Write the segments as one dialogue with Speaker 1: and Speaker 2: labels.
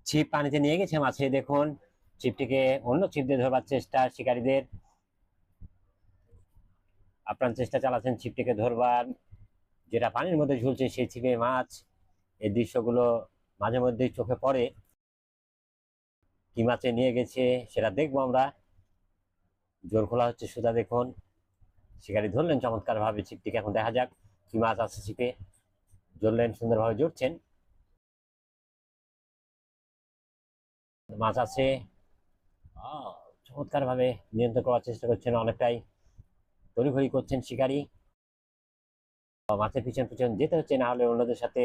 Speaker 1: ছিপ পানিতে নিয়ে গেছে মাছে, দেখুন ছিপটিকে অন্য ছিপ দিয়ে ধরবার চেষ্টা শিকারীদের, আপ্রাণ চেষ্টা চালাচ্ছেন ছিপটিকে ধরবার। যেটা পানির মধ্যে ঝুলছে সেই ছিপে মাছ। এই দৃশ্যগুলো মাঝে মধ্যেই চোখে পড়ে। কি মাছে নিয়ে গেছে সেটা দেখবো আমরা। জোর খোলা হচ্ছে সুতা, দেখুন শিকারী ধরলেন চমৎকার ভাবে ছিপটিকে। এখন দেখা যাক কি মাছ আছে ছিপে। ধরলেন, সুন্দরভাবে জড়ছেন, মাছ আছে। চমৎকার ভাবে নিয়ন্ত্রণ করার চেষ্টা করছেন, অনেকটাই তড়িঘড়ি করছেন শিকারী। মাছের পিছন পিছন যেতে হচ্ছে, না হলে অন্যদের সাথে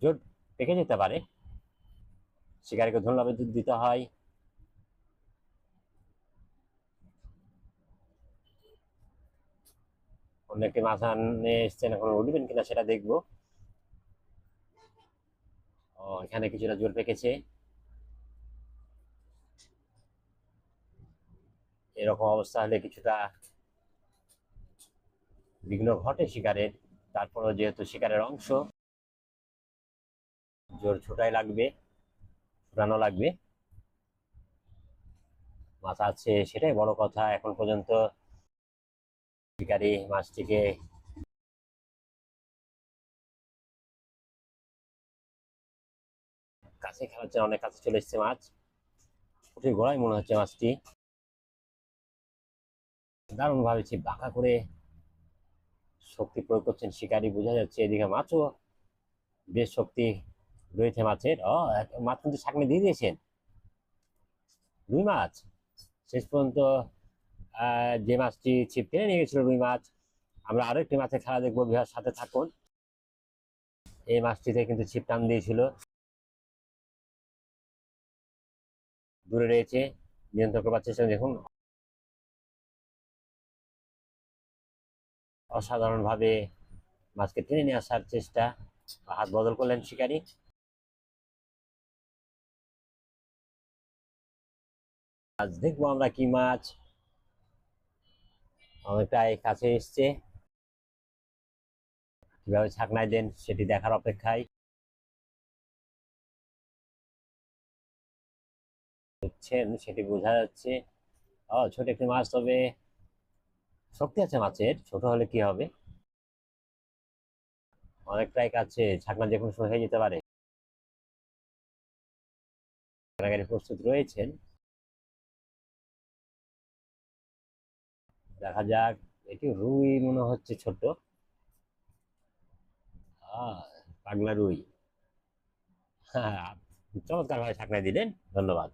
Speaker 1: জোট পেকে যেতে পারে। শিকারীকে ধন্যবাদ দিতে হয়। অন্য একটি মাছ আনে এসছেন, এখন উঠবেন কিনা সেটা দেখবো। এখানে কিছুটা জোর পেকেছে। এরকম অবস্থা হলে কিছুটা বিঘ্ন ঘটে শিকারের। তারপরও যেহেতু শিকারের অংশ, জোর ছোটাই লাগবে, ছোটানো লাগবে। মাছ আছে সেটাই বড় কথা। এখন পর্যন্ত শিকারী মাছটিকে কাছে খেলাচ্ছে, অনেক কাছে চলে এসছে মাছ। পুঁটির গোড়ায় মনে হচ্ছে মাছটি। দারুণ ভাবে ছিপ বাঁকা করে শক্তি প্রয়োগ করছেন শিকারী, বোঝা যাচ্ছে। এদিকে মাছও বেশ শক্তি রয়েছে মাছের। মাছ কিন্তু সামনে দিয়ে দিয়েছেন। রুই মাছ শেষ পর্যন্ত যে মাছটি ছিপ টেনে নিয়ে গেছিল রুই মাছ। আমরা আরো একটি মাছের খেলা দেখবো, বিহার সাথে থাকুন। এই মাছটিতে কিন্তু ছিপ টান দিয়েছিল, দূরে রয়েছে, নিয়ন্ত্রণ করবার চেষ্টা। দেখুন অসাধারণ ভাবে মাছকে টেনে নিয়ে আসার চেষ্টা। হাত বদল করলেন শিকারী। আজ দেখবো আমরা কি মাছ। অনেকটাই কাছে এসছে, কিভাবে ছাকনায় দেন সেটি দেখার অপেক্ষায়। দেখছেন সেটি বোঝা যাচ্ছে। ছোট একটি মাছ, তবে শক্তি আছে মাছের, ছোট হলে কি হবে। অনেকটাই কাছে, ছাকনা যে কোনো সময় হয়ে যেতে পারে। কারাগারি প্রস্তুত রয়েছেন, দেখা যাক। এটি রুই মনে হচ্ছে, ছোট। পাগলা রুই। হ্যাঁ, চমৎকার ভাবে ছাকনায় দিলেন, ধন্যবাদ।